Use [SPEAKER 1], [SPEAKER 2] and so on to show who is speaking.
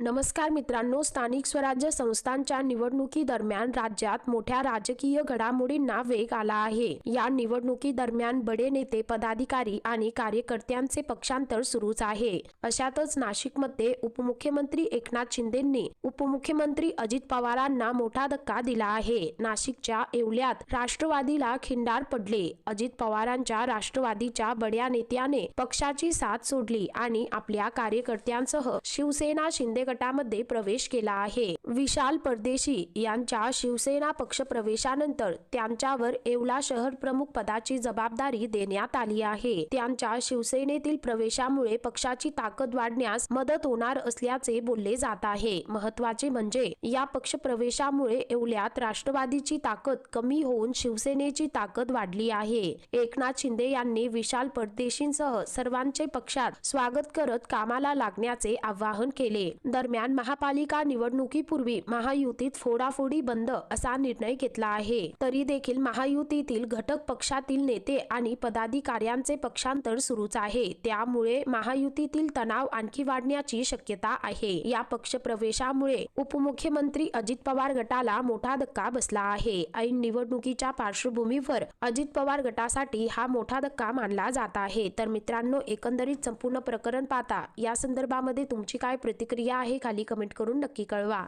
[SPEAKER 1] नमस्कार मित्रांनो, स्थानिक स्वराज्य संस्थांच्या निवडणुकीदरम्यान राज्यात मोठ्या राजकीय घडामोडींना वेग आला आहे। या निवडणुकीदरम्यान बडे नेते, पदाधिकारी आणि कार्यकर्त्यांचे पक्षांतर सुरूच आहे। अशातच नाशिकमध्ये उपमुख्यमंत्री एकनाथ शिंदेंनी उपमुख्यमंत्री अजित पवारांना मोठा धक्का दिला आहे। नाशिकच्या येवल्यात राष्ट्रवादीला खिंडार पडले। अजित पवारांच्या राष्ट्रवादीच्या बड्या नेत्याने पक्षाची साथ सोडली आणि आपल्या कार्यकर्त्यांसह शिवसेना शिंदे गटामध्ये प्रवेश केला आहे। विशाल परदेशी यांच्या शिवसेना पक्ष प्रवेशानंतर त्यांच्यावर येवला शहर प्रमुख पदाची जबाबदारी देण्यात आली आहे। त्यांच्या शिवसेनेतील प्रवेशामुळे पक्षाची ताकद वाढण्यास मदत होणार असल्याचे बोलले जात आहे। महत्त्वाचे म्हणजे या पक्ष प्रवेशामुळे येवल्यात राष्ट्रवादीची ताकद कमी होऊन शिवसेनेची ताकद वाढली आहे। एकनाथ शिंदे यांनी विशाल परदेशींसह सर्वांचे पक्षात स्वागत करत कामाला लागण्याचे आवाहन केले। दरम्यान महापालिका निवडणुकीपूर्वी महायुतीत फोडाफोडी बंद असा निर्णय घेतला आहे। तरी देखील महायुतीतील घटक पक्षातील नेते आणि पदाधिकाऱ्यांचे पक्षांतर सुरूच आहे। त्यामुळे महायुतीतील तणाव आणखी वाढण्याची शक्यता आहे। या पक्ष प्रवेशामुळे उपमुख्यमंत्री अजित पवार गटाला मोठा धक्का बसला आहे। ऐन निवडणुकीच्या पार्श्वभूमीवर अजित पवार गटासाठी हा मोठा धक्का मानला जात आहे। तर मित्रांनो, एकंदरीत संपूर्ण प्रकरण पाहता या संदर्भामध्ये तुमची काय प्रतिक्रिया आहे खाली कमेंट करून नक्की कळवा।